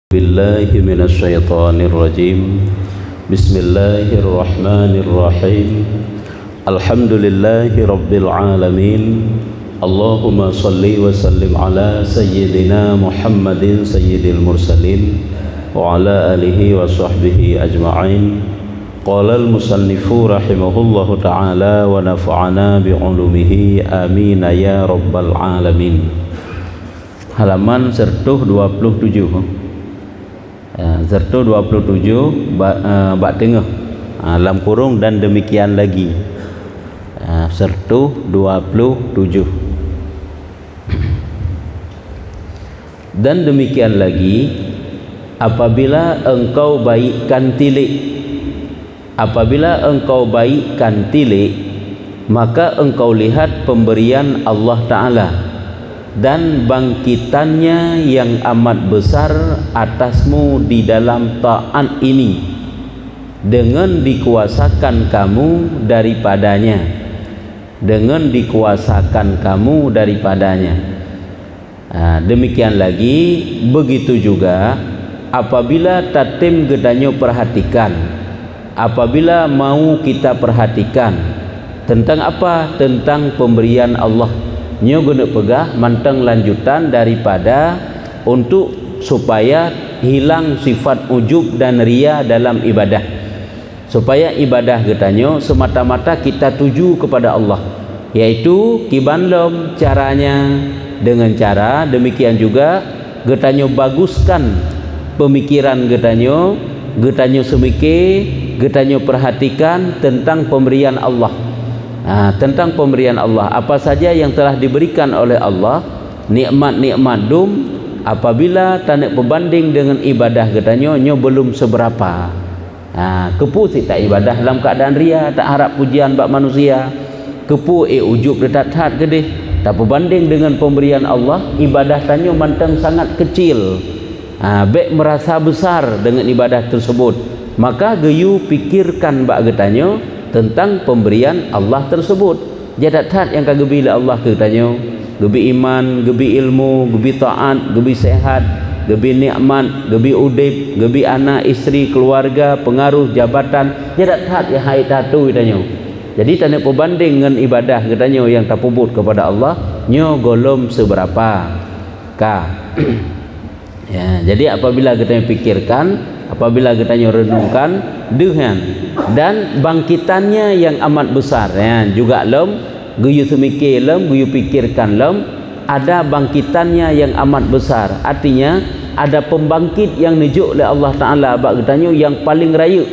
بالله من الشيطان الرجيم بسم الله الرحمن الرحيم الحمد لله رب العالمين اللهم صل وسلم على سيدنا محمد سيد المرسلين وعلى آله وصحبه أجمعين قال المصنف رحمه الله تعالى ونفعنا بعلومه آمين يا رب العالمين. Halaman 127 Serta 27 bak tengah dalam kurung dan demikian lagi. Serta 27 dan demikian lagi apabila engkau baikkan tilik maka engkau lihat pemberian Allah Ta'ala dan bangkitannya yang amat besar atasmu di dalam ta'at ini dengan dikuasakan kamu daripadanya demikian lagi begitu juga apabila tatim gedanyo perhatikan, apabila mau kita perhatikan tentang apa? Tentang pemberian Allah nyo guna pegah manteng lanjutan daripada untuk supaya hilang sifat ujub dan ria dalam ibadah, supaya ibadah getanyo semata-mata kita tuju kepada Allah, yaitu kibanlom caranya dengan cara demikian juga getanyo baguskan pemikiran getanyo semike getanyo perhatikan tentang pemberian Allah. Tentang pemberian Allah, apa saja yang telah diberikan oleh Allah, nikmat-nikmat dum, apabila tanek berbanding dengan ibadah getanyo nyo belum seberapa. Kepu si tak ibadah dalam keadaan ria, tak harap pujian bak manusia, kepu ujub detat hat gede, tak berbanding dengan pemberian Allah, ibadah tanyo manteng sangat kecil. Bek merasa besar dengan ibadah tersebut, maka geyu pikirkan bak getanyo tentang pemberian Allah tersebut. Jadat hat yang kagebi la Allah ke tanyo, gebi iman, gebi ilmu, gebi taat, gebi sehat, gebi nikmat, gebi udip, gebi anak, isteri, keluarga, pengaruh, jabatan. Jadat hat yang hai tatu tanyo. Jadi tanya perbanding dengan ibadah getanyo yang tapubut kepada Allah nyo golom seberapa ya, jadi apabila getanyo pikirkan, apabila getanyo renungkan dengan dan bangkitannya yang amat besar ya, juga lem guyu semikir lem guyu pikirkan lem ada bangkitannya yang amat besar, artinya ada pembangkit yang nujuk oleh Allah Ta'ala bak getanyo yang paling raya.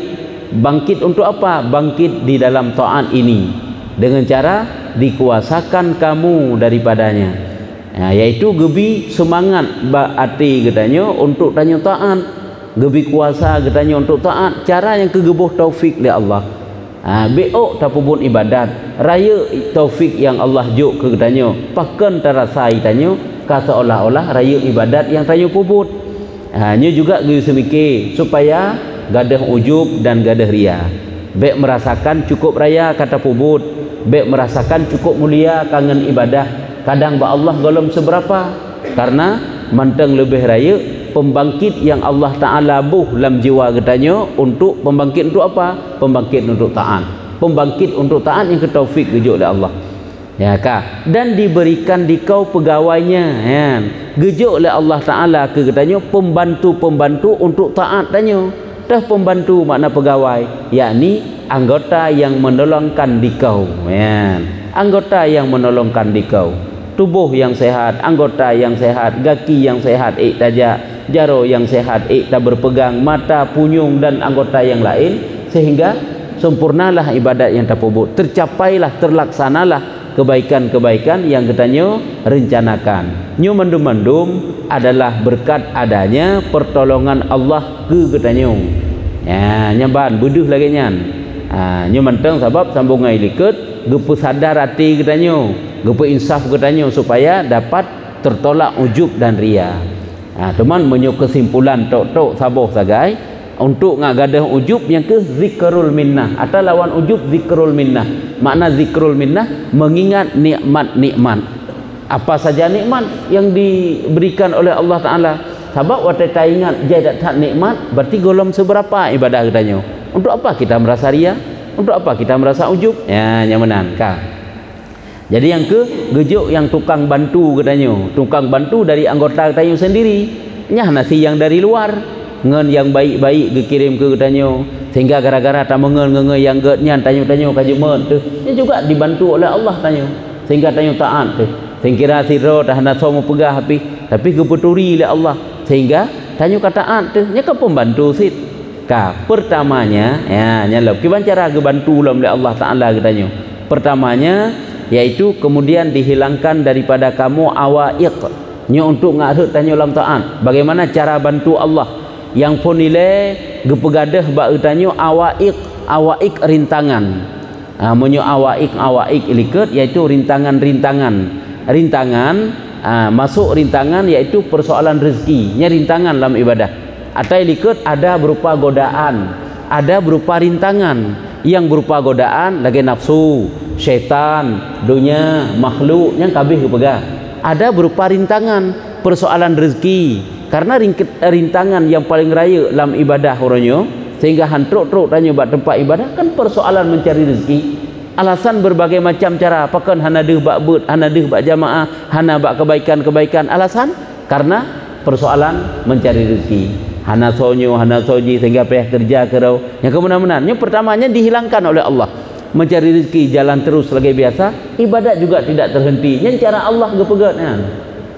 Bangkit untuk apa? Bangkit di dalam taat ini dengan cara dikuasakan kamu daripadanya, yaitu gebi semangat bak hati getanyo untuk tanyo taat, gebi kuasa getanyo untuk taat, cara yang kegebuh taufik oleh Allah. Beok tapubun ibadat raya taufik yang Allah juk ke getanyo pakan terasai tanyo kata olah-olah raya ibadat yang tanyo pubut. Nyo juga geus semike supaya gadah ujub dan gadah ria. Bek merasakan cukup raya kata pubut, bek merasakan cukup mulia kangen ibadah. Kadang ba Allah golom seberapa karena manteng lebih raya pembangkit yang Allah Ta'ala buh dalam jiwa getanyo untuk pembangkit untuk apa? Pembangkit untuk taat, pembangkit untuk taat yang ketaufik gejuk oleh Allah ya kah? Dan diberikan dikau pegawainya ya, gejuk oleh Allah Ta'ala ke getanyo pembantu-pembantu untuk taat tanyo. Dah pembantu makna pegawai, yakni anggota yang menolongkan dikau ya, anggota yang menolongkan dikau, tubuh yang sehat, anggota yang sehat, gaki yang sehat tajak, jaro yang sehat tak berpegang, mata, punyung dan anggota yang lain, sehingga sempurnalah ibadat yang terpubut, tercapailah, terlaksanalah kebaikan-kebaikan yang getanyo rencanakan. Nyo mandum-mandum adalah berkat adanya pertolongan Allah ke getanyo ya, nyaban buduh lagi nyan. Nyo manteng sebab sambung ngai liket gepu sadar hati getanyo, gepu insaf getanyo supaya dapat tertolak ujub dan ria. Teman menyuk kesimpulan tok saboh sagai untuk ngagadah ujub yang ke zikrul minnah atau lawan ujub zikrul minnah. Makna zikrul minnah mengingat nikmat-nikmat. Apa saja nikmat yang diberikan oleh Allah Ta'ala. Sebab waktu kita ingat dia tak nikmat, berarti golong seberapa ibadah katanya. Untuk apa kita merasa ria? Untuk apa kita merasa ujub? Ya, nyamanan kah. Jadi yang ke gejuk yang tukang bantu katanya. Tukang bantu dari anggota katanya sendiri. Nyah nasi yang dari luar. Ngen yang baik-baik dikirim ke katanya. Sehingga gara-gara tak mengen yang getnya tanya-tanya kajuman tu. Dia juga dibantu oleh Allah tanya. Sehingga tanya taat tu. Sehingga siro dah nak semua pegah tapi kepeturi oleh Allah. Sehingga tanya kataat tu. Nya kan pembantu sit. Pertamanya ya nyalap gimana cara kebantu oleh Allah Taala katanya. Pertamanya yaitu kemudian dihilangkan daripada kamu awaiq nya untuk ngarut tanya dalam taat. Bagaimana cara bantu Allah yang pun nilai gepegadah bak tanya awaiq rintangan. Menyo awaiq ilikut yaitu rintangan masuk rintangan yaitu persoalan rezeki nya rintangan dalam ibadah. Atau ilikut ada berupa godaan, ada berupa rintangan. Yang berupa godaan lagi nafsu, syaitan, dunia, makhluk yang kabeh kepegah. Ada berupa rintangan, persoalan rezeki. Karena rintangan yang paling raya dalam ibadah orangnya, sehingga hantruk-truk tanya buat tempat ibadah kan persoalan mencari rezeki. Alasan berbagai macam cara, pakan hana deh bak but, hana deh bak jamaah, hana bak kebaikan-kebaikan. Alasan karena persoalan mencari rezeki. Hana sonyo, hana soji sehingga payah kerja kerau. Yang kemudian yang pertamanya dihilangkan oleh Allah. Mencari rezeki jalan terus lagi biasa, ibadat juga tidak terhenti. Yang cara Allah gepegatnya.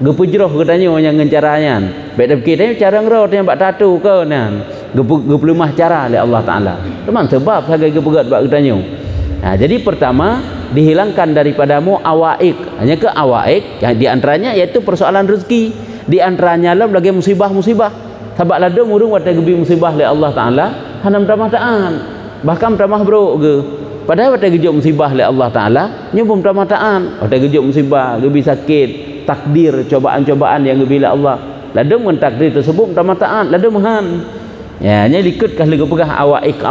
Gepejroh katanya yang ngencaranya. Baik kita cara ngerau yang bak tatu ke nan. Gepelemah cara oleh Allah Taala. Teman sebab sebagai gepegat bak katanya. Nah, jadi pertama dihilangkan daripadamu awaiq. Hanya ke awaiq yang diantaranya yaitu persoalan rezeki. Di antaranya lah lagi musibah-musibah. Sebab ladum urung watai gebi musibah oleh Allah Taala hanam ramah taat. Bahkan ramah bro ke. Padahal watai gejuk musibah oleh Allah Taala nyubum ramah taat. Watai gejuk musibah, gebi sakit, takdir cobaan-cobaan yang gebi oleh Allah. Ladum men takdir tersebut ramah taat, ladum han. Ya, nya likutkah lego pegah awaiq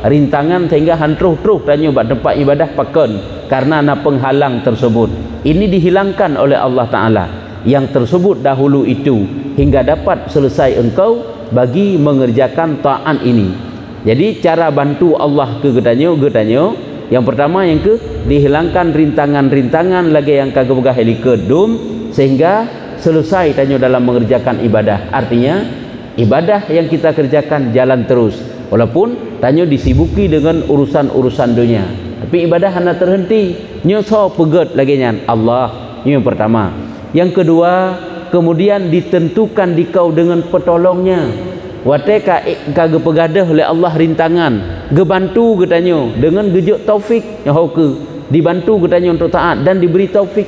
rintangan sehingga hantruh-truh tanya buat tempat ibadah pakon karena ana penghalang tersebut. Ini dihilangkan oleh Allah Taala. Yang tersebut dahulu itu hingga dapat selesai engkau bagi mengerjakan taat ini. Jadi cara bantu Allah ke getanya yang pertama yang ke dihilangkan rintangan-rintangan lagi yang kagak begah helikadum sehingga selesai tanya dalam mengerjakan ibadah. Artinya ibadah yang kita kerjakan jalan terus walaupun tanya disibuki dengan urusan-urusan dunia. Tapi ibadah hanya terhenti. Nyoso pegat lagi nyan Allah. Ini yang pertama. Yang kedua, kemudian ditentukan dikau dengan petolongnya. Watai kagak pegadah oleh Allah rintangan, gebantu katanya dengan gejuk taufik yang ke dibantu katanya untuk taat dan diberi taufik.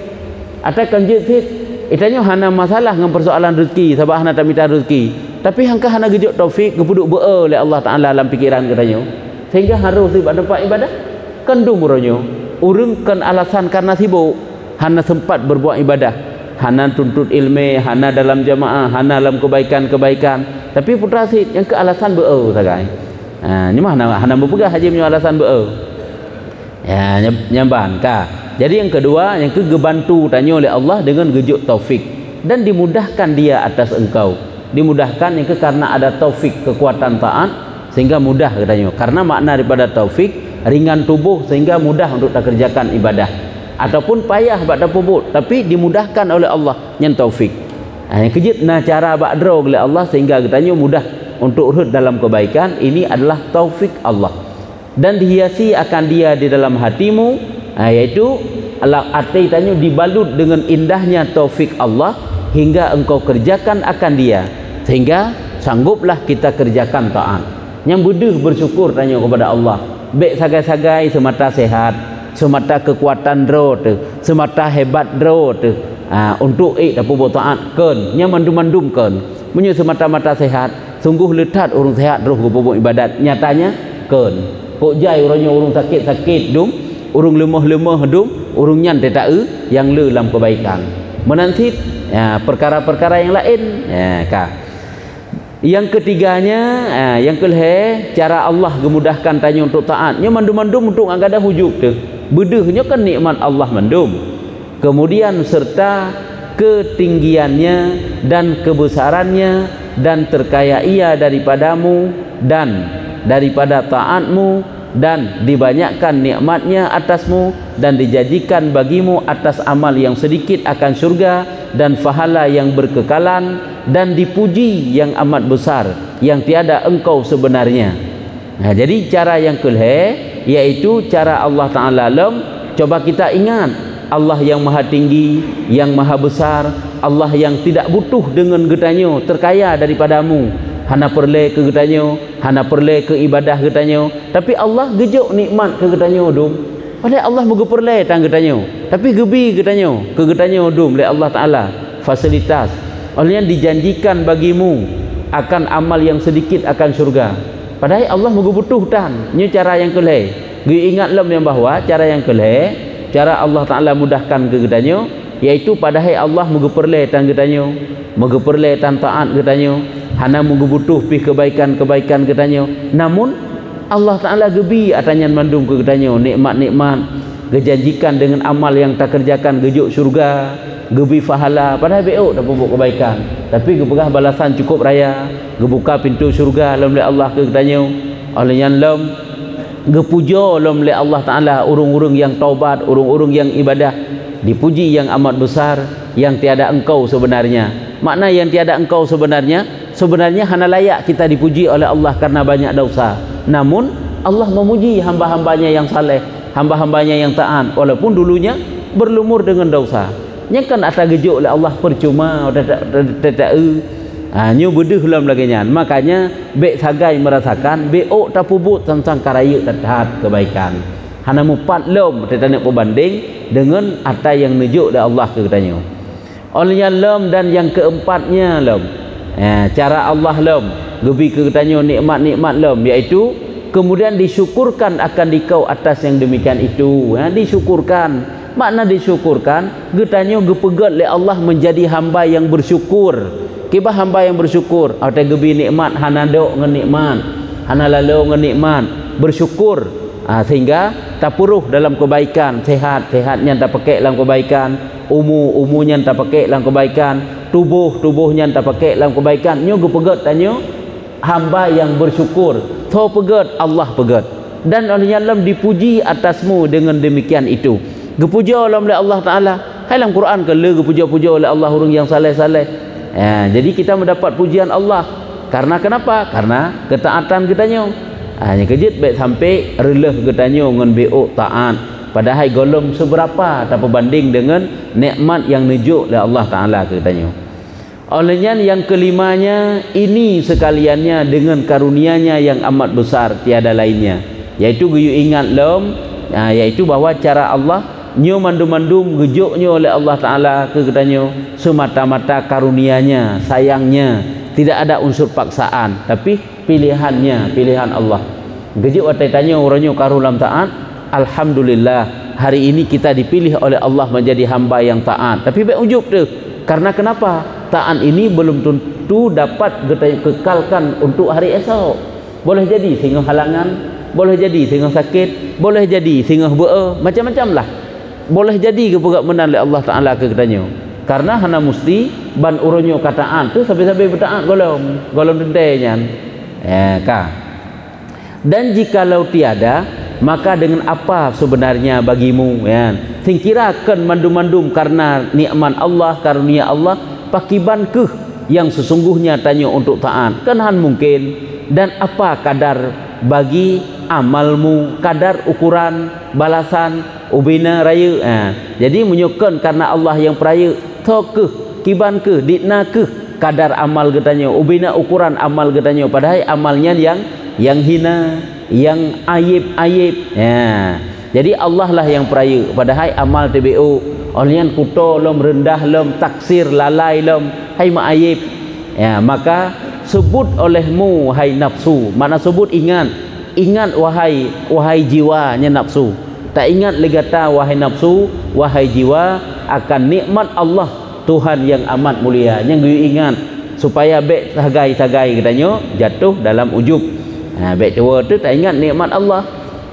Atau kanjut fit, itanya hana masalah dengan persoalan rezeki, sebab hana tak minta rezeki. Tapi hangka hana gejuk taufik, gepuduk be'a oleh Allah Taala dalam pikiran katanya. Sehingga harus di tempat ibadah kandung uronyo. Urung kan alasan karena sibuk, hana sempat berbuat ibadah. Hana tuntut ilmu, hana dalam jamaah, hana dalam kebaikan-kebaikan. Tapi putra sid yang ke alasan be'au sagai. Ni mah hana berpegah haji punya alasan be'au. Ya, nyamban kah. Jadi yang kedua, yang ke gebantu tanya oleh Allah dengan gejuk taufik dan dimudahkan dia atas engkau. Dimudahkan yang ke karena ada taufik kekuatan taat sehingga mudah katanya. Karena makna daripada taufik ringan tubuh sehingga mudah untuk tak kerjakan ibadah. Ataupun payah bak dapubut tapi dimudahkan oleh Allah yang taufik. Yang kejut cara bak draw oleh Allah sehingga katanya mudah untuk urut dalam kebaikan. Ini adalah taufik Allah dan dihiasi akan dia di dalam hatimu, yaitu arti tanya dibalut dengan indahnya taufik Allah hingga engkau kerjakan akan dia sehingga sangguplah kita kerjakan taat. Yang buduh bersyukur tanya kepada Allah. Baik sagai-sagai semata sehat, semata kekuatan draw tu, semata hebat draw tu, untuk dapat buat taat kan, nya mandum-mandum kan, punya semata-mata sehat, sungguh letat orang sehat roh buat ibadat, nyatanya kan, kok jai orangnya orang sakit-sakit dum, orang lemah-lemah dum, orang nyan tak yang le dalam kebaikan, menansit perkara-perkara yang lain, kah. Yang ketiganya, yang kelih cara Allah gemudahkan tanya untuk taat, nya mandum-mandum untuk angkada hujub tu. Bedehnya kan nikmat Allah mendum. Kemudian serta ketinggiannya dan kebesarannya, dan terkaya ia daripadamu dan daripada taatmu, dan dibanyakkan nikmatnya atasmu, dan dijanjikan bagimu atas amal yang sedikit akan surga dan pahala yang berkekalan, dan dipuji yang amat besar yang tiada engkau sebenarnya. Nah, jadi cara yang kelih yaitu cara Allah Ta'ala lem. Coba kita ingat, Allah yang maha tinggi, yang maha besar, Allah yang tidak butuh dengan getanyo, terkaya daripadamu, hana perle ke getanyo, hana perle ke ibadah getanyo, tapi Allah gejuk nikmat ke getanyo dum. Padahal Allah moga perle tang getanyo, tapi gebi getanyo ke getanyo dum oleh Allah Ta'ala fasilitas. Oleh yang dijanjikan bagimu akan amal yang sedikit akan surga. Padahal Allah moga butuh tan. Ini cara yang kelih. Gue ingat lem yang bahwa cara yang kelih, cara Allah Ta'ala mudahkan ke getanyo, yaitu padahal Allah moga perle tang getanyo, moga perle tan taat getanyo, hana moga butuh pi kebaikan-kebaikan getanyo. Namun Allah Ta'ala gebi atanyan mandum ke getanyo nikmat-nikmat, gejanjikan dengan amal yang tak kerjakan gejuk surga, gebi fahala, padahal beok tak pupuk kebaikan, tapi gebegah balasan cukup raya, gebuka pintu surga lam le Allah ke getanyo. Oleh yang lam gepujo lam le Allah Ta'ala urung-urung yang taubat, urung-urung yang ibadah, dipuji yang amat besar yang tiada engkau sebenarnya. Makna yang tiada engkau sebenarnya hana layak kita dipuji oleh Allah karena banyak dosa. Namun Allah memuji hamba-hambanya yang saleh, hamba-hambanya yang taat, walaupun dulunya berlumur dengan dosa. Nya kan ata gejuk oleh Allah percuma tak nyu beduh lam lagi nyan. Makanya be sagai merasakan beok tapubut tentang karaya taat kebaikan. Hana mupat lom kita nak berbanding dengan ata yang nujuk dari Allah ke katanya. Olehnya lom, dan yang keempatnya lom. Cara Allah lom gebi ke katanya nikmat-nikmat lom, iaitu kemudian disyukurkan akan dikau atas yang demikian itu. Disyukurkan, makna disyukurkan getanya gepegat oleh Allah menjadi hamba yang bersyukur. Kibah hamba yang bersyukur atau gebi nikmat hana dok ngan nikmat, hana lalu ngan nikmat, bersyukur sehingga tak puruh dalam kebaikan, sehatnya tak pakai dalam kebaikan, umunya tak pakai dalam kebaikan, tubuhnya tak pakai dalam kebaikan. Nyo gepegat tanyo hamba yang bersyukur. Tho pegat Allah pegat, dan olehnya Allah dipuji atasmu dengan demikian itu. Gepuja oleh Allah Ta'ala. Dalam Quran ke le gepuja-puja oleh Allah orang yang saleh-saleh. Jadi kita mendapat pujian Allah karena kenapa? Karena ketaatan kitanya. Hanya kejut baik sampai releh kitanya dengan beok taat. Padahal golong seberapa tak berbanding dengan nikmat yang nujuk oleh Allah Ta'ala kitanya. Olehnya yang kelimanya, ini sekaliannya dengan karunianya yang amat besar tiada lainnya, yaitu guyu ingat lom, yaitu bahwa cara Allah nyo mandum-mandum gejuknya oleh Allah Ta'ala ke katanya semata-mata karunianya, sayangnya, tidak ada unsur paksaan, tapi pilihannya, pilihan Allah. Gejuk watai tanya orangnya karulam taat, alhamdulillah hari ini kita dipilih oleh Allah menjadi hamba yang taat. Tapi baik ujub tu, karena kenapa? Taat ini belum tentu dapat kekalkan untuk hari esok. Boleh jadi sehingga halangan, boleh jadi sehingga sakit, boleh jadi sehingga macam-macam lah. Boleh jadi kepegat menan oleh Allah Ta'ala ke katanya. Karena hana mesti ban uronyo kataan tu sampai-sampai bertaat golong dendenya. Dan jikalau tiada, maka dengan apa sebenarnya bagimu sing kirakan mandum-mandum karena nikmat Allah, karunia Allah, pakiban ke yang sesungguhnya tanya untuk taat kan mungkin. Dan apa kadar bagi amalmu, kadar ukuran balasan ubina raya. Jadi menyukan karena Allah yang peraya ke kiban ke ditna ke kadar amal getanya, ubina ukuran amal getanya, padahal amalnya yang hina, yang aib. Jadi Allah lah yang peraya, padahal amal TBO olehnya kuto lom, rendah lom, taksir lalai lom, hai ma aib. Maka sebut olehmu hai nafsu, mana sebut ingat wahai jiwanya nafsu. Tak ingat legata wahai nafsu, wahai jiwa akan nikmat Allah Tuhan yang amat mulia. Yang gue ingat supaya baik sagai katanya jatuh dalam ujub. Baik tua tu tak ingat nikmat Allah.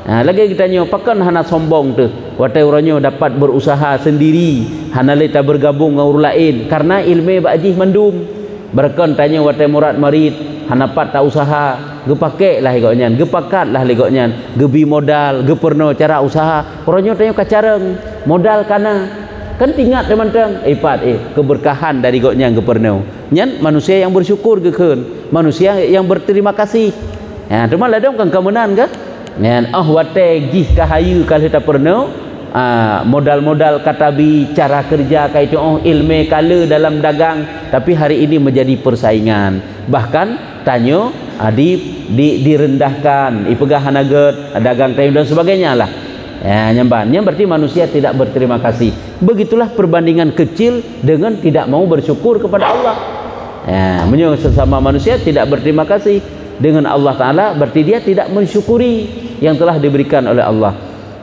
Lagi kita nyo pakan hana sombong tu watai oranyo dapat berusaha sendiri hana leta bergabung dengan orang lain karena ilmu bajih mandum berkan tanya watai murad marid hana pat tak usaha gepake lah igoknya gepakat lah igoknya gebi modal geperno cara usaha oranyo tanya kacareng modal kana kan tingkat teman-teman ipat keberkahan dari igoknya geperno nyan manusia yang bersyukur gekeun manusia yang berterima kasih cuma ladong kan kemenan ke wate gih kahayu kalau kita pernah modal-modal katabi cara kerja kayak itu ilmu kala dalam dagang tapi hari ini menjadi persaingan bahkan tanyo direndahkan ipegah hanaget dagang tayu dan sebagainya lah nyambannya berarti manusia tidak berterima kasih begitulah perbandingan kecil dengan tidak mau bersyukur kepada Allah sesama manusia tidak berterima kasih dengan Allah Ta'ala berarti dia tidak mensyukuri yang telah diberikan oleh Allah.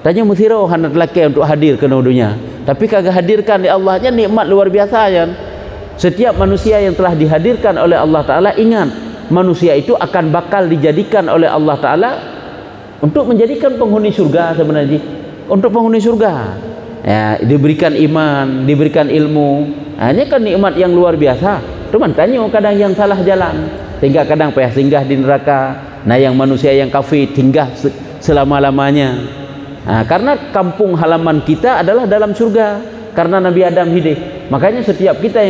Tanya musiro hanat laki untuk hadir ke dunia tapi kagak hadirkan di Allahnya nikmat luar biasa ya. Setiap manusia yang telah dihadirkan oleh Allah Ta'ala ingat manusia itu akan bakal dijadikan oleh Allah Ta'ala untuk menjadikan penghuni surga sebenarnya untuk penghuni surga diberikan iman, diberikan ilmu hanya kan nikmat yang luar biasa cuman tanya kadang yang salah jalan sehingga kadang payah singgah di neraka yang manusia yang kafir tinggal selama-lamanya karena kampung halaman kita adalah dalam surga karena Nabi Adam hidup makanya setiap kita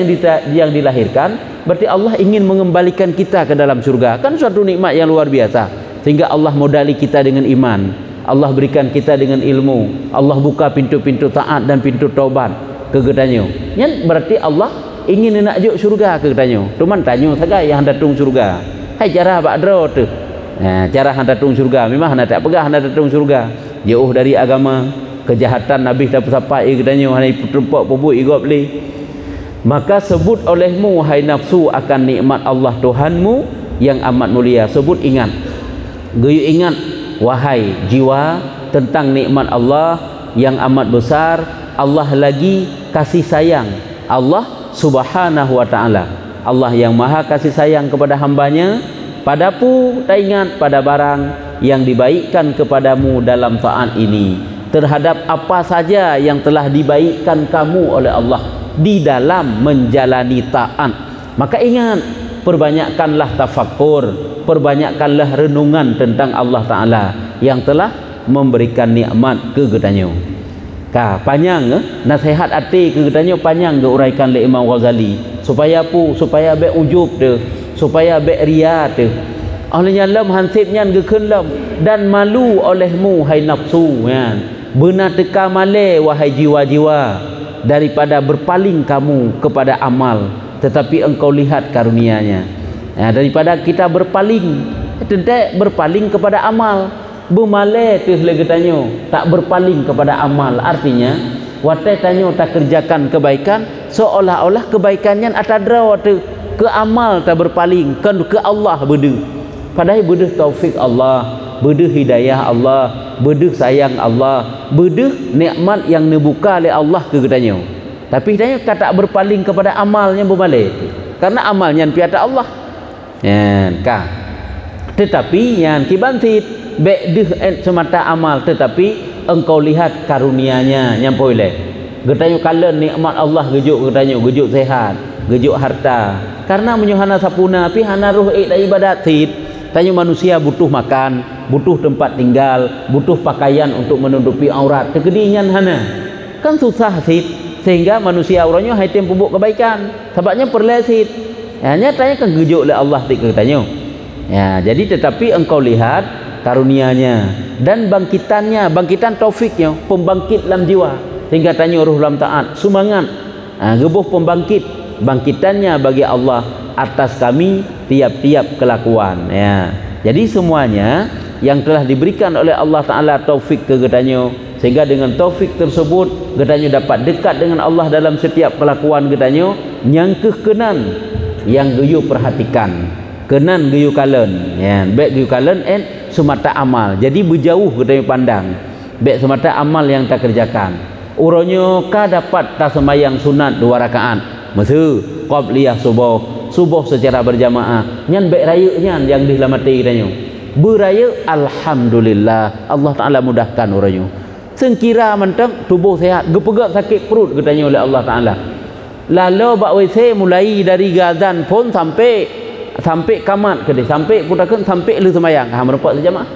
yang dilahirkan berarti Allah ingin mengembalikan kita ke dalam surga kan suatu nikmat yang luar biasa sehingga Allah modali kita dengan iman Allah berikan kita dengan ilmu Allah buka pintu-pintu taat dan pintu taubat ke gedanyo berarti Allah ingin nak juk surga ke tanyo cuman tanyo saja yang datung surga hai cara bakdro tu cara hang datung surga memang hang tak pegah hang datung surga jauh dari agama kejahatan nabi tak sampai ke tanyo hang tempat pebut igop li maka sebut olehmu hai nafsu akan nikmat Allah Tuhanmu yang amat mulia sebut ingat geyu ingat wahai jiwa tentang nikmat Allah yang amat besar Allah lagi kasih sayang Allah Subhanahu wa ta'ala Allah yang maha kasih sayang kepada hambanya padamu tak ingat pada barang yang dibaikkan kepadamu dalam taat ini terhadap apa saja yang telah dibaikkan kamu oleh Allah di dalam menjalani taat maka ingat perbanyakkanlah tafakur perbanyakkanlah renungan tentang Allah Ta'ala yang telah memberikan nikmat ke gedanyo panjang nasihat hati ke katanya panjang ke uraikan oleh Imam Ghazali supaya supaya be ujub tu supaya be ria tu olehnya lam hansibnya gekenlam dan malu olehmu hai nafsu benar teka male wahai jiwa-jiwa daripada berpaling kamu kepada amal tetapi engkau lihat karunianya daripada kita berpaling tentu berpaling kepada amal bermalai tu lagi tanya tak berpaling kepada amal artinya watai tanya tak kerjakan kebaikan seolah-olah kebaikannya atadra tu ke amal tak berpaling kan ke Allah berde padahal berde taufik Allah berde hidayah Allah berde sayang Allah berde nikmat yang dibuka oleh Allah ke tanya tapi tanya tak berpaling kepada amalnya bermalai karena amalnya piata Allah tetapi yang kibantit bedeh semata amal tetapi engkau lihat karunianya nyampoi leh getanyo kalen nikmat Allah gejuk getanyo gejuk sehat gejuk harta karena menyuhana sapuna pi hana ruh dak ibadat tit tanyo manusia butuh makan butuh tempat tinggal butuh pakaian untuk menutupi aurat tegedingan hana kan susah tit sehingga manusia auratnya haitem pubuk kebaikan sebabnya perlesit hanya tanya kan gejuk oleh Allah tit getanyo jadi tetapi engkau lihat karunianya dan bangkitan taufiknya pembangkit dalam jiwa sehingga tanya ruh dalam taat semangat gebuh bangkitannya bagi Allah atas kami tiap-tiap kelakuan jadi semuanya yang telah diberikan oleh Allah Ta'ala taufik ke getanyo sehingga dengan taufik tersebut getanyo dapat dekat dengan Allah dalam setiap kelakuan getanyo nyangkeh kenan yang geyu perhatikan kenan geyu kalen baik geyu kalen semata amal jadi berjauh kita pandang baik semata amal yang tak kerjakan uronyo ka dapat tak sembahyang sunat 2 rakaat masa qabliyah subuh secara berjamaah nyan baik raya nyan yang dihlamati katanya beraya alhamdulillah Allah Taala mudahkan orangnya. Sengkira mentang tubuh sehat, gepegak sakit perut katanya oleh Allah Taala. Lalu bak WC mulai dari gazan pun sampai kamat ke dia, sampai putakan sampai lu semayang. Ha merupak saja mak.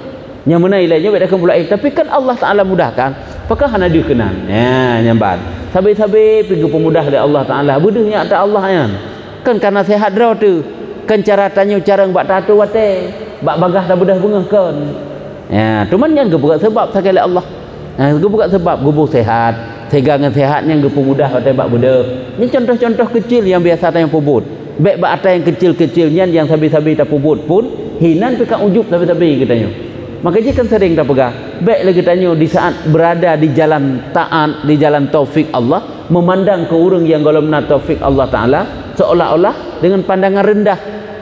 Yang mana ilahnya baik dak pula tapi kan Allah Taala mudahkan. Apakah hana dia kenal? Ya nyamban. Sabai-sabai pergi pemudah dari Allah Taala. Budahnya ada Allah kan karena sehat draw tu. Kan cara tanya cara bak tatu wate. Bak bagah dah budah bengah kan. Ya, cuman yang gebuka sebab sekali Allah. Gebuka sebab gubur sehat, tegangan sehatnya gepu mudah wate bak budah. Ini contoh-contoh kecil yang biasa tanya pubut. Baik bak atas yang kecil-kecilnya yang sabi-sabi tak pubut pun hinan pekat ujub sabi-sabi katanya. Makanya kan sering tak pegang. Baik lagi tanya di saat berada di jalan taat, di jalan taufik Allah, memandang ke orang yang golongan taufik Allah Taala seolah-olah dengan pandangan rendah.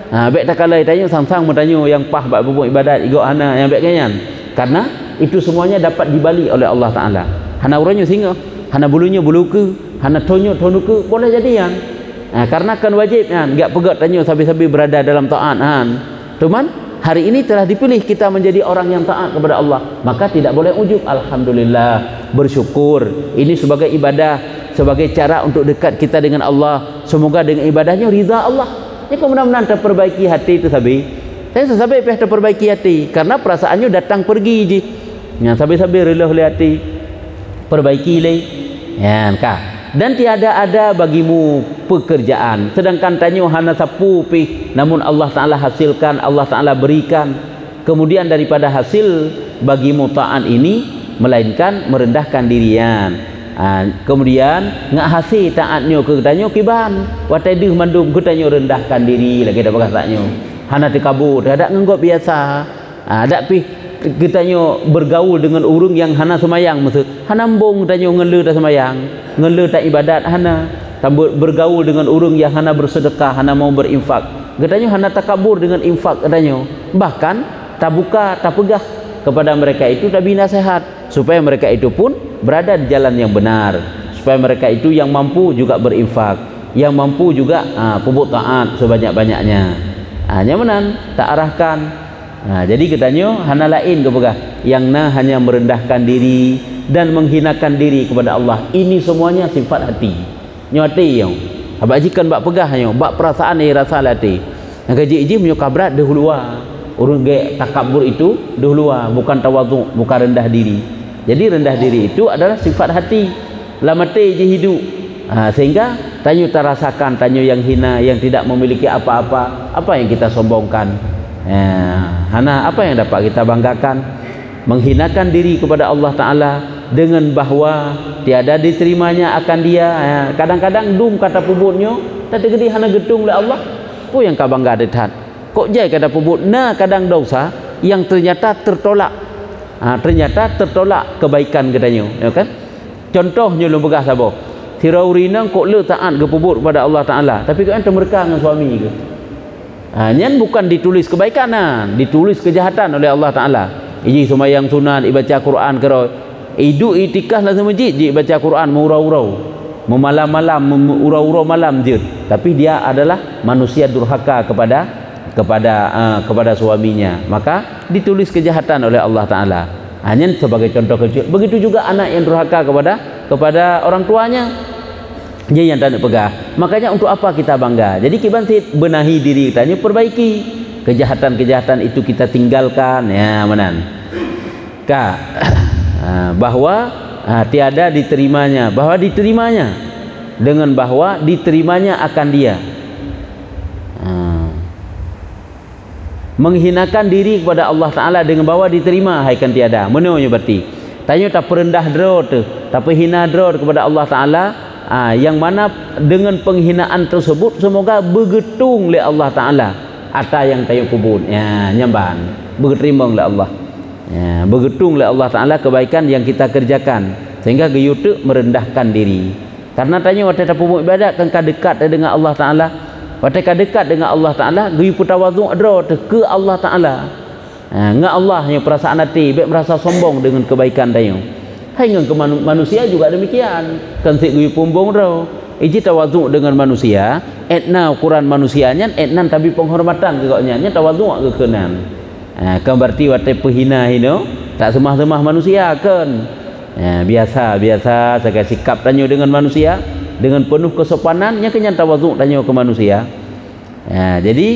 Baik tak kalah tanya sang-sang bertanya yang pah bak bubuh ibadat igok hana yang baik kanyan. Karena itu semuanya dapat dibalik oleh Allah Taala. Hana urangnya singa, hana bulunya buluku, hana tonyo tonuku boleh jadi karena kan wajib enggak pegat tanya sabi-sabi berada dalam taat Cuman hari ini telah dipilih kita menjadi orang yang taat kepada Allah, maka tidak boleh ujub. Alhamdulillah, bersyukur. Ini sebagai ibadah, sebagai cara untuk dekat kita dengan Allah. Semoga dengan ibadahnya ridha Allah. Ini kemudian terperbaiki hati itu sabi. Saya sesabai terperbaiki hati karena perasaannya datang pergi je. Yang sabi-sabi relah oleh hati, perbaiki leh. Ya, kah? Dan tiada ada bagimu pekerjaan sedangkan tanya hana sapu pi namun Allah Taala hasilkan, Allah Taala berikan. Kemudian daripada hasil bagimu taat ini melainkan merendahkan dirian. Kemudian ngak hasil taatnya ke tanya kiban watai deuh mandum ke tanya rendahkan diri lagi dak bahasanya. Hana dikabur ada ngenggop biasa. Ada pi kitanya bergaul dengan urung yang hana semayang maksud hana mbong tanya ngele tak semayang, ngele tak ibadat hana. Tambah bergaul dengan urung yang hana bersedekah, hana mau berinfak. Katanya hana takabur dengan infak katanya. Bahkan tak buka, tak pegah kepada mereka itu tak bina sehat supaya mereka itu pun berada di jalan yang benar. Supaya mereka itu yang mampu juga berinfak, yang mampu juga pupuk taat sebanyak-banyaknya. Nyamanan tak arahkan. Jadi katanya hana lain kepegah yang hanya merendahkan diri dan menghinakan diri kepada Allah. Ini semuanya sifat hati. Nyati yang abak jikan bak pegah yang bak perasaan ni rasa hati. Nak gaji punya kabrat dahuluan. Urang ge takabur itu dahuluan, bukan tawaduk, bukan rendah diri. Jadi rendah diri itu adalah sifat hati. Lamate je hidup. Sehingga tanya terasakan, tanya yang hina, yang tidak memiliki apa-apa, apa yang kita sombongkan. Hana apa yang dapat kita banggakan? Menghinakan diri kepada Allah Taala dengan bahwa tiada diterimanya akan dia. Kadang-kadang dum kata pubutnya tapi gede hana gedung oleh Allah. Apa yang kau bangga dekat? Kok jai kata pubut kadang dosa yang ternyata tertolak. Ternyata tertolak kebaikan katanya, ya kan? Contohnya lu begah sabo. Tiraurina kok le taat ke pubut kepada Allah Taala, tapi kau ente mereka dengan suami ke? Nyan bukan ditulis kebaikan, ditulis kejahatan oleh Allah Taala. Iji semayang sunat, baca Quran kero, idu itikaf lah sama masjid, baca Quran murau-urau, memalam-malam, urau-urau malam je. Tapi dia adalah manusia durhaka kepada suaminya, maka ditulis kejahatan oleh Allah Taala. Hanya sebagai contoh kecil. Begitu juga anak yang durhaka kepada orang tuanya. Dia yang tak nak pegah. Makanya untuk apa kita bangga? Jadi kiban benahi diri kita, perbaiki kejahatan-kejahatan itu kita tinggalkan. Ya manan. Bahwa tiada diterimanya, bahwa diterimanya dengan bahwa diterimanya akan dia. Menghinakan diri kepada Allah Taala dengan bahwa diterima haikan tiada. Menurutnya berarti tanya tak perendah drot, tapi hina drot kepada Allah Taala. Yang mana dengan penghinaan tersebut semoga bergetung oleh Allah Taala atas yang tayu kubun nyamban berterima oleh Allah, bergetung oleh Allah Taala kebaikan yang kita kerjakan sehingga geyutu merendahkan diri. Karena tanya waktu tapu ibadat kan dekat dengan Allah Taala, waktu dekat dengan Allah Taala geyu putawadhu adro ke Allah Taala. Ngak Allah yang perasaan hati baik merasa sombong dengan kebaikan tayu. Hingga ke manusia juga demikian. Kan sik guyu pumbung ro. Iji tawadhu dengan manusia, etna ukuran manusianya, etnan tapi penghormatan kegaknya, tawadhu kekenan. Kan berarti watai pehina hino tak semah-semah manusia kan. Biasa saya sikap tanya dengan manusia dengan penuh kesopanan nya kenyan tawaduk tanya ke manusia. Jadi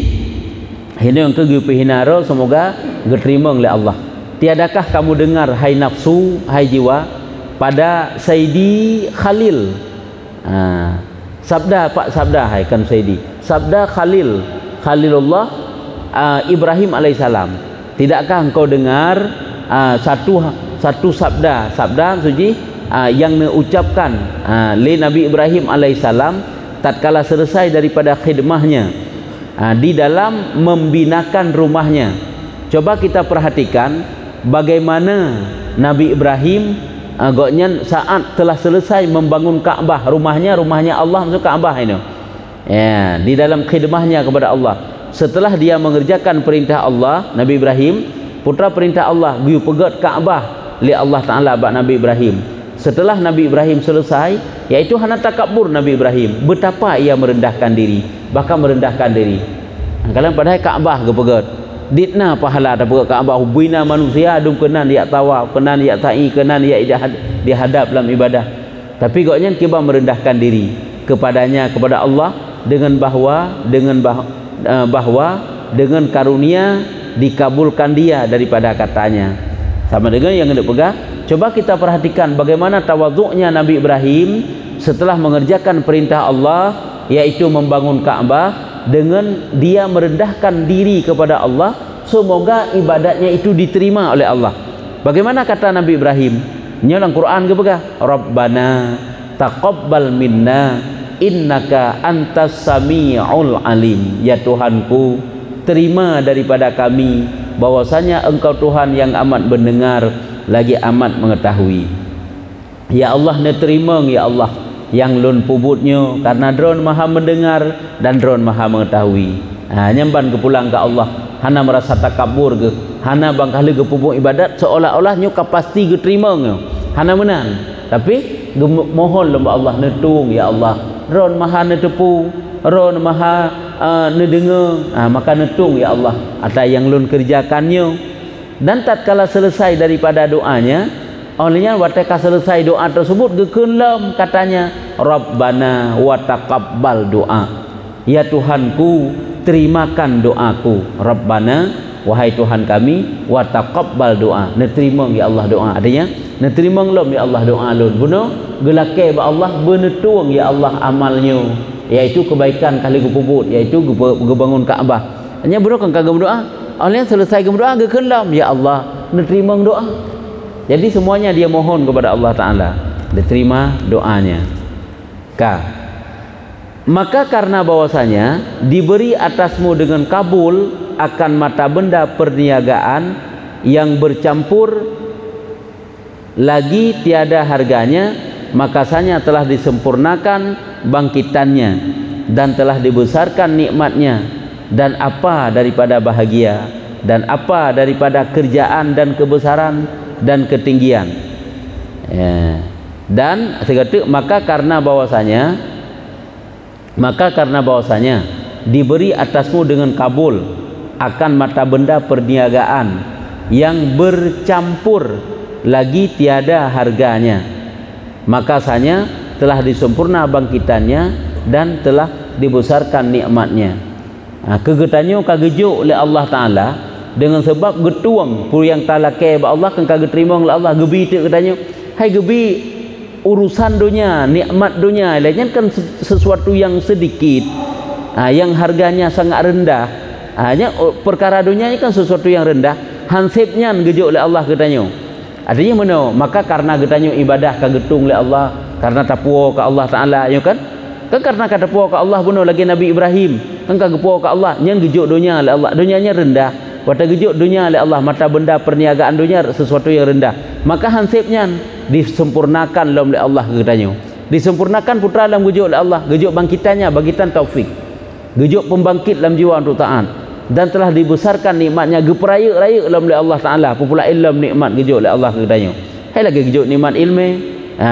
ini yang kegepihina ro semoga diterima oleh Allah. Tiadakah kamu dengar hai nafsu, hai jiwa pada Sayyidi Khalil. Sabda Pak sabda hai kan Sayyidi. Sabda Khalilullah Ibrahim alaihissalam. Tidakkah engkau dengar satu sabda suci yang diucapkan oleh Nabi Ibrahim alaihissalam tatkala selesai daripada khidmahnya di dalam membinakan rumahnya. Coba kita perhatikan bagaimana Nabi Ibrahim agaknya saat telah selesai membangun Kaabah, rumahnya Allah maksud Kaabah ini. Di dalam khidmahnya kepada Allah. Setelah dia mengerjakan perintah Allah, Nabi Ibrahim, putra perintah Allah, guyu pegat Kaabah li Allah Taala bak Nabi Ibrahim. Setelah Nabi Ibrahim selesai, yaitu hana takabur Nabi Ibrahim, betapa ia merendahkan diri, bahkan merendahkan diri. Kalau padahal Kaabah ke pegat. Ditna pahala ada pegat Kaabah, hubina manusia adum kenan dia tawaf, kenan dia ta'i, kenan dia dihadap dalam ibadah. Tapi gaknya kiba merendahkan diri kepadanya, kepada Allah dengan bahwa dengan karunia dikabulkan dia daripada katanya. Sama dengan yang hendak pegang. Coba kita perhatikan bagaimana tawaduknya Nabi Ibrahim setelah mengerjakan perintah Allah, yaitu membangun Kaabah, dengan dia merendahkan diri kepada Allah, semoga ibadatnya itu diterima oleh Allah. Bagaimana kata Nabi Ibrahim? Dalam Quran ke pegang? Rabbana taqabbal minna innaka antas sami'ul alim. Ya Tuhanku, terima daripada kami bahwasanya Engkau Tuhan yang amat mendengar lagi amat mengetahui. Ya Allah, terima ya Allah yang lun pubutnya, karena drone maha mendengar dan drone maha mengetahui. Nyamban ke pulang ke Allah, hana merasa takabur ke, hana bangkali ke pubuk ibadat seolah-olah nyuka pasti ke terima ke, hana menang. Tapi mohon lembah Allah netung ya Allah, drone maha netepu, drone maha nedengar, maka netung ya Allah atas yang lun kerjakannya. Dan tatkala selesai daripada doanya, olehnya watika selesai doa tersebut gekelam katanya Rabbana wa taqabbal doa. Ya Tuhanku, terimakan doaku. Rabbana, wahai Tuhan kami, wa taqabbal doa. Nerima ya Allah doa. Artinya nerima lom ya Allah doa lun. Buno gelake ba Allah benetung ya Allah amalnya, yaitu kebaikan kali gupubut, yaitu gebangun Kaabah. Hanya buno kan kagam doa. Olehnya selesai berdoa gekelam ya Allah, nerima doa. Jadi semuanya dia mohon kepada Allah Ta'ala, diterima doanya. Maka karena bahwasanya diberi atasmu dengan kabul akan mata benda perniagaan yang bercampur lagi tiada harganya, maka sanya telah disempurnakan bangkitannya dan telah dibesarkan nikmatnya, dan apa daripada bahagia, dan apa daripada kerjaan dan kebesaran dan ketinggian. Dan sekata maka karena bahwasanya diberi atasmu dengan kabul akan mata benda perniagaan yang bercampur lagi tiada harganya, maka sanya telah disempurna bangkitannya dan telah dibesarkan nikmatnya. Kegetannya kagejuk oleh Allah Ta'ala dengan sebab getuang pur yang talake ba Allah kan kage terima oleh Allah gebi tu katanya, hai gebi urusan dunia, nikmat dunia lainnya kan sesuatu yang sedikit, yang harganya sangat rendah. Hanya perkara dunia ini kan sesuatu yang rendah, hansipnya gejuk oleh Allah katanya. Artinya mana? Maka karena katanya ibadah kagetung oleh Allah, karena tapuo ke Allah Ta'ala, ya kan? Kan karena kata puak ke Allah bunuh lagi Nabi Ibrahim kan kagak puak ke Allah yang gejuk dunia oleh Allah, dunianya rendah, wata gejuk dunia oleh Allah, mata benda perniagaan dunia sesuatu yang rendah, maka hansipnya disempurnakan oleh Allah katanya, disempurnakan putra dalam gejuk oleh Allah, gejuk bangkitannya, bangkitan taufik, gejuk pembangkit dalam jiwa untuk taat, dan telah dibesarkan nikmatnya geperaya-raya oleh Allah Ta'ala, pula ilmu nikmat gejuk oleh Allah katanya. Hai lagi gejuk nikmat ilmu,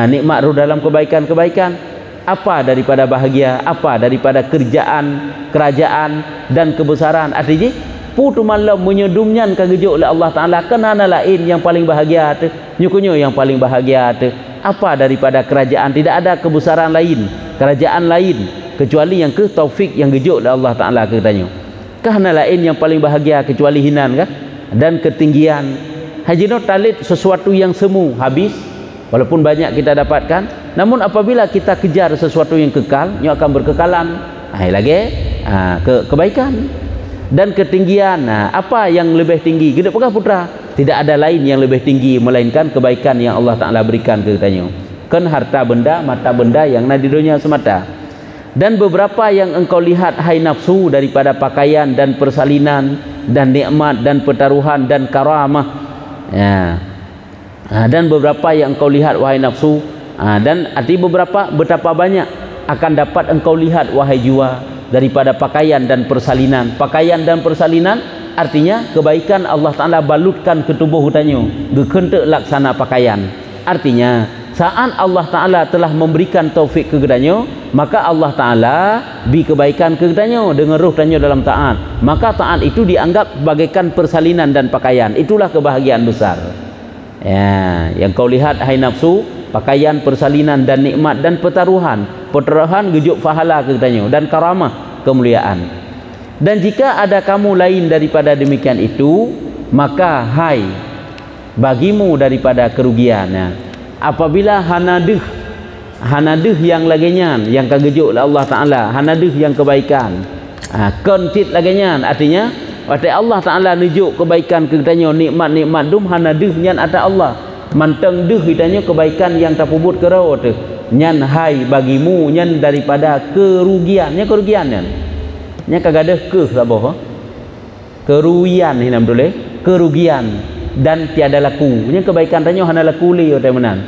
nikmat ruh dalam kebaikan-kebaikan, apa daripada bahagia, apa daripada kerjaan, kerajaan dan kebesaran. Artinya putu malam menyedumnyan kagejuk oleh Allah Ta'ala kenana lain yang paling bahagia tu nyukunyo yang paling bahagia tu apa daripada kerajaan, tidak ada kebesaran lain kerajaan lain kecuali yang ke taufik yang gejuk oleh Allah Ta'ala katanya kahana lain yang paling bahagia kecuali hinan kah dan ketinggian hajino talit sesuatu yang semu habis walaupun banyak kita dapatkan namun apabila kita kejar sesuatu yang kekal nyo akan berkekalan lagi kebaikan dan ketinggian. Apa yang lebih tinggi? Kita pegang putra. Tidak ada lain yang lebih tinggi melainkan kebaikan yang Allah Ta'ala berikan ke katanya. Kan harta benda, mata benda yang ada di dunia semata. Dan beberapa yang engkau lihat hai nafsu daripada pakaian dan persalinan dan nikmat dan pertaruhan dan karamah. Dan beberapa yang engkau lihat wahai nafsu dan arti beberapa betapa banyak akan dapat engkau lihat wahai jiwa daripada pakaian dan persalinan. Pakaian dan persalinan artinya kebaikan Allah Ta'ala balutkan ke tubuh hutannya gekentek laksana pakaian. Artinya saat Allah Ta'ala telah memberikan taufik ke gedanya maka Allah Ta'ala bi kebaikan ke gedanya dengan ruh tanya dalam taat maka taat itu dianggap bagaikan persalinan dan pakaian. Itulah kebahagiaan besar yang kau lihat hai nafsu pakaian, persalinan dan nikmat dan pertaruhan gejuk fahala katanya dan karamah kemuliaan. Dan jika ada kamu lain daripada demikian itu maka hai bagimu daripada kerugian. Apabila hanaduh yang laginya yang kagejuk oleh Allah Ta'ala hanaduh yang kebaikan kontit laginya artinya waktu Allah Ta'ala nujuk kebaikan katanya nikmat-nikmat dum hanaduh yang ada Allah manteng duh ditanya kebaikan yang terpubut kerau tu nyan hai bagimu nyan daripada kerugiannya nya kagak ada ke saboh kerugian ni nam boleh kerugian dan tiada laku nya kebaikan tanya hana laku li otai menan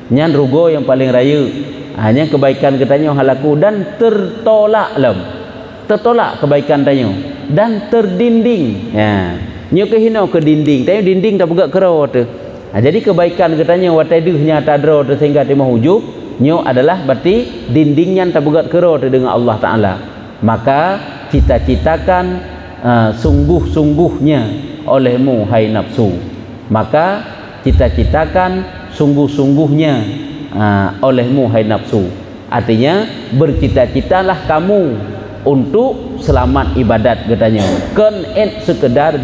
nyan rugo yang paling raya hanya kebaikan katanya halaku dan tertolak kebaikan tanya dan terdinding nya kehino ke dinding tanya dinding tak pegak kerau tu. Jadi kebaikan katanya wataduhnya tadro sehingga timah hujub nyo adalah berarti dindingnya tabugat kero dengan Allah Ta'ala. Maka cita-citakan sungguh-sungguhnya olehmu hai nafsu. Maka cita-citakan sungguh-sungguhnya olehmu hai nafsu. Artinya bercita-citalah kamu untuk selamat ibadat katanya. Ken sekedar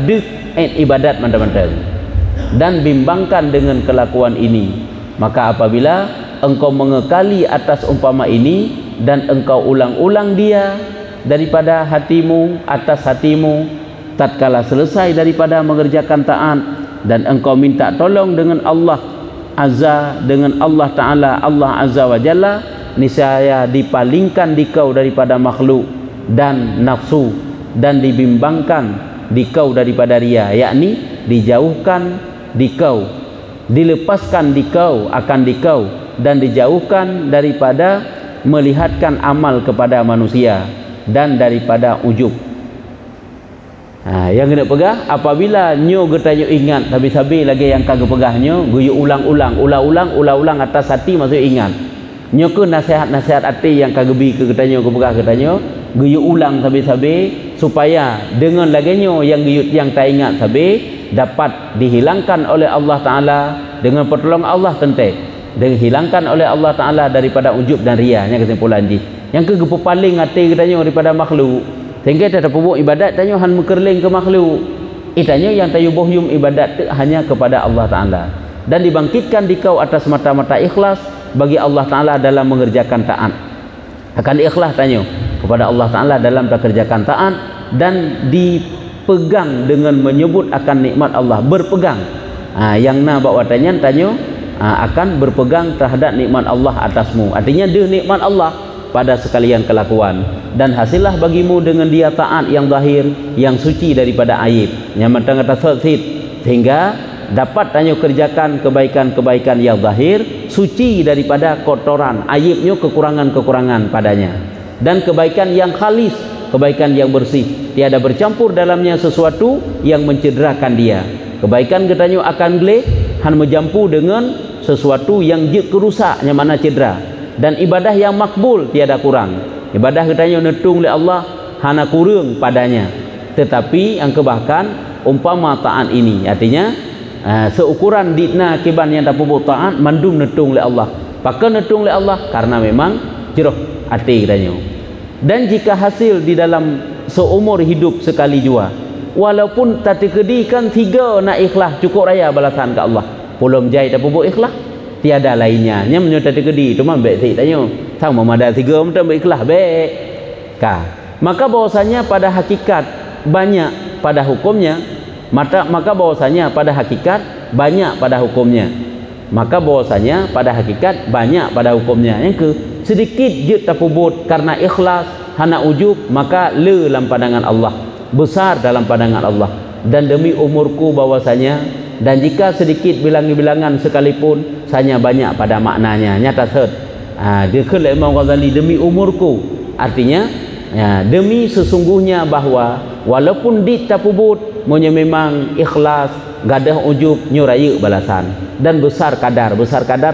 ibadat mandang-mandang. Dan bimbangkan dengan kelakuan ini maka apabila engkau mengekali atas umpama ini dan engkau ulang-ulang dia daripada hatimu atas hatimu tatkala selesai daripada mengerjakan taat dan engkau minta tolong dengan Allah Azza dengan Allah Ta'ala Allah Azza wa Jalla niscaya dipalingkan dikau daripada makhluk dan nafsu dan dibimbangkan dikau daripada ria yakni dijauhkan dikau dilepaskan dikau akan dikau dan dijauhkan daripada melihatkan amal kepada manusia dan daripada ujub. Yang kena pegah apabila nyo getanyo ingat habis-habis lagi yang kagak pegahnya guyu ulang-ulang atas hati maksud ingat nyo ke nasihat-nasihat hati yang kagak bi ke getanyo ke pegah getanyo guyu ulang habis-habis supaya dengan lagi nyo yang guyut yang tak ingat habis dapat dihilangkan oleh Allah Ta'ala dengan pertolongan Allah tentu dihilangkan oleh Allah Ta'ala daripada ujub dan ria nya kesimpulan ji yang ke paling hati katanya daripada makhluk sehingga kita pupuk ibadat tanya han mekerling ke makhluk itanya yang tayu bohyum ibadat hanya kepada Allah Ta'ala dan dibangkitkan dikau atas mata-mata ikhlas bagi Allah Ta'ala dalam mengerjakan taat akan ikhlas tanya kepada Allah Ta'ala dalam mengerjakan taat dan dipegang dengan menyebut akan nikmat Allah berpegang yang na bawa tanya akan berpegang terhadap nikmat Allah atasmu artinya dia nikmat Allah pada sekalian kelakuan dan hasillah bagimu dengan dia taat yang zahir yang suci daripada aib yang matang kata sahih sehingga dapat tanya kerjakan kebaikan-kebaikan yang zahir suci daripada kotoran aibnya kekurangan-kekurangan padanya dan kebaikan yang khalis kebaikan yang bersih tiada bercampur dalamnya sesuatu yang mencederakan dia kebaikan katanya akan geleh han menjampu dengan sesuatu yang kerusak yang mana cedera dan ibadah yang makbul tiada kurang ibadah katanya netung oleh Allah hana kurang padanya tetapi yang bahkan umpama taat ini artinya seukuran dina kiban yang dapat buat taat mandum netung oleh Allah, pakai netung oleh Allah karena memang jeroh hati katanya. Dan jika hasil di dalam seumur hidup sekali jua, walaupun tadi kedikan 3 nak ikhlas cukup raya balasan ke Allah, belum jai dapat buat ikhlas tiada lainnya nya menyudah tegedi cuma baik tik tanya sama ada 3 macam ikhlas baik ka. Maka bahwasanya pada hakikat banyak pada hukumnya, maka bahwasanya pada hakikat banyak pada hukumnya, maka bahwasanya pada hakikat banyak pada hukumnya. Yang ke sedikit je tapubut karena ikhlas hana ujub, maka le dalam pandangan Allah, besar dalam pandangan Allah. Dan demi umurku bahwasanya, dan jika sedikit bilangan-bilangan sekalipun hanya banyak pada maknanya. Nyata set dia ke Imam Ghazali demi umurku, artinya demi sesungguhnya bahwa walaupun ditapubut monya memang ikhlas gadah ujub nyu raya balasan, dan besar kadar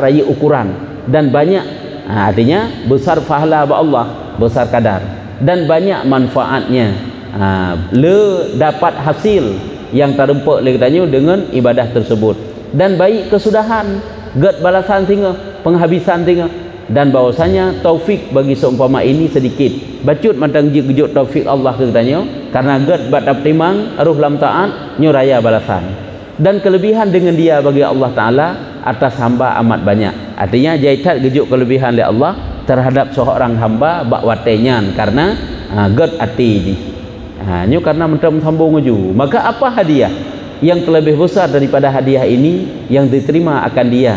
raya ukuran, dan banyak artinya besar pahala ba Allah, besar kadar dan banyak manfaatnya. Le dapat hasil yang terempak le katanya dengan ibadah tersebut, dan baik kesudahan gad balasan tinggal penghabisan tinggal, dan bahwasanya taufik bagi seumpama ini sedikit bacut matang gejut taufik Allah katanya karena gad bat timang ruh lam taat nyu raya balasan, dan kelebihan dengan dia bagi Allah Taala atas hamba amat banyak. Artinya jaitat gejut kelebihan oleh Allah terhadap seorang hamba bak watenyan karena gad ati ji nyu karena mentam sambung uju. Maka apa hadiah yang terlebih besar daripada hadiah ini yang diterima akan dia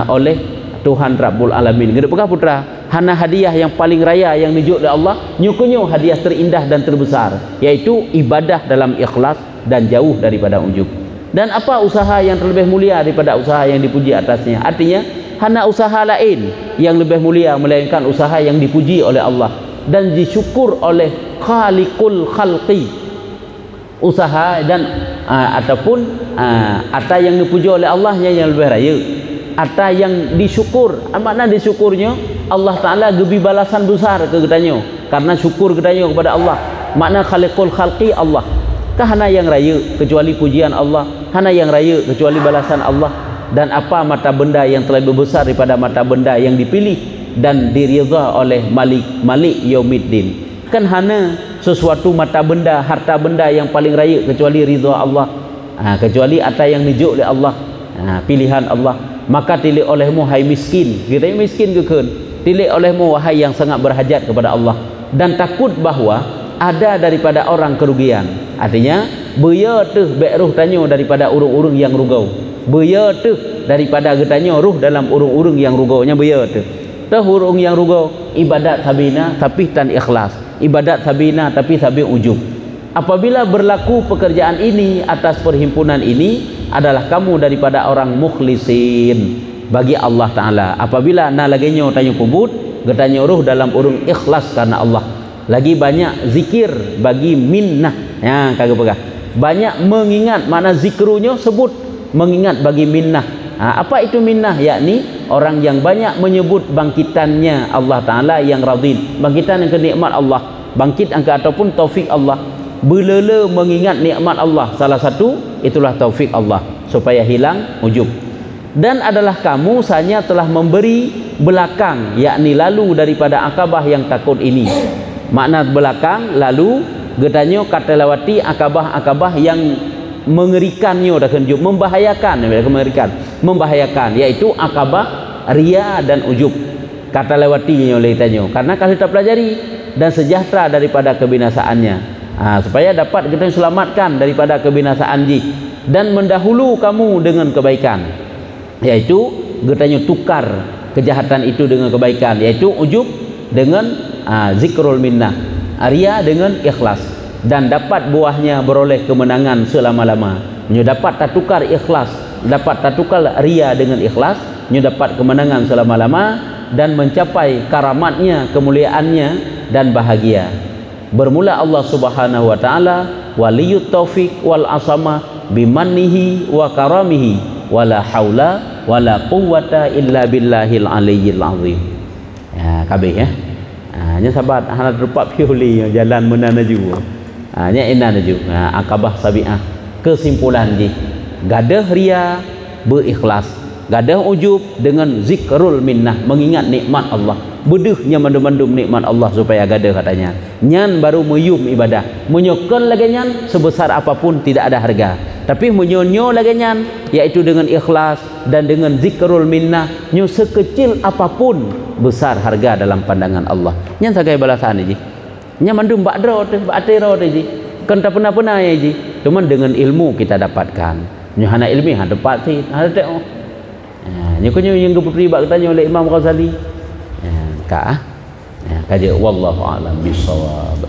oleh Tuhan Rabbul Alamin. Gedepakah putra hana hadiah yang paling raya yang dijuk oleh Allah, nyukunyo hadiah terindah dan terbesar, yaitu ibadah dalam ikhlas dan jauh daripada ujub. Dan apa usaha yang terlebih mulia daripada usaha yang dipuji atasnya? Artinya hana usaha lain yang lebih mulia melainkan usaha yang dipuji oleh Allah dan disyukur oleh Khaliqul Khalqi. Usaha dan ataupun atau yang dipuji oleh Allah yang lebih raya, atau yang disyukur. Makna disyukurnya Allah Ta'ala gebi balasan besar ke katanya karena syukur katanya kepada Allah. Makna Khaliqul Khalqi Allah kah hana yang raya kecuali pujian Allah, hana yang raya kecuali balasan Allah. Dan apa mata benda yang terlebih besar daripada mata benda yang dipilih dan diridha oleh Malik Yaumiddin? Kan hana sesuatu mata benda, harta benda yang paling raya kecuali ridha Allah, kecuali apa yang dijuk oleh Allah, pilihan Allah. Maka tilik olehmu hai miskin, kita miskin ke kan, tilik olehmu wahai yang sangat berhajat kepada Allah, dan takut bahwa ada daripada orang kerugian. Artinya beya tuh beruh tanyo daripada urung-urung yang rugau, beya tuh daripada getanyo ruh dalam urung-urung yang rugaunya beya tuh. Tah urung yang rugau ibadat sabina tapi tan ikhlas, ibadat sabina tapi sabi ujub. Apabila berlaku pekerjaan ini atas perhimpunan ini adalah kamu daripada orang mukhlisin bagi Allah Ta'ala. Apabila na laginya tanya kubut getanya ruh dalam urung ikhlas karena Allah, lagi banyak zikir bagi minnah ya kagak pegah, banyak mengingat, mana zikrunya sebut mengingat bagi minnah. Apa itu minnah? Yakni orang yang banyak menyebut bangkitannya Allah Ta'ala yang radin, bangkitan yang kenikmat Allah, bangkit angka ataupun taufik Allah, belele mengingat nikmat Allah. Salah satu itulah taufik Allah supaya hilang ujub. Dan adalah kamu sanya telah memberi belakang, yakni lalu daripada akabah yang takut ini. Makna belakang lalu getanyo kata lawati akabah yang mengerikannya dah kenjuk, membahayakan, yaitu akabah ria dan ujub. Kata lewatinya oleh tanyo karena kalau kita pelajari dan sejahtera daripada kebinasaannya, supaya dapat kita selamatkan daripada kebinasaan ji dan mendahulu kamu dengan kebaikan, yaitu getanyo tukar kejahatan itu dengan kebaikan, yaitu ujub dengan zikrul minnah, ria dengan ikhlas, dan dapat buahnya beroleh kemenangan selama-lama. Nyu dapat tatukar ikhlas, dapat tatukar ria dengan ikhlas, nyu dapat kemenangan selama-lama dan mencapai karamatnya, kemuliaannya dan bahagia. Bermula Allah Subhanahu wa taala waliyut taufik wal asama bimannihi wa karamihi wala haula wala quwwata illa billahil aliyyil azim. Ya kabeh ya. Nya sahabat hana terupak piuli jalan menana juga. nya inan ju akabah sabiah kesimpulan ji gadah ria berikhlas gadah ujub dengan zikrul minnah mengingat nikmat Allah bedehnya mandum-mandum nikmat Allah supaya gadah katanya nyan baru meyum ibadah menyokon lagi nyan sebesar apapun tidak ada harga tapi menyonyo lagi nyan yaitu dengan ikhlas dan dengan zikrul minnah nyo sekecil apapun besar harga dalam pandangan Allah nyan sagai balasan ji nyan mandum bakdro tu bakatero tu ji kan tak pernah ya ji cuman dengan ilmu kita dapatkan nyo hana ilmi ha dapat si ada tengok nyo kunyo yang kepribak katanya oleh Imam Ghazali kaji wallahu a'lam bissawab.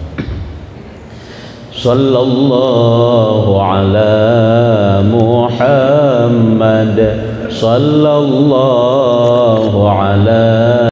Sallallahu ala Muhammad sallallahu ala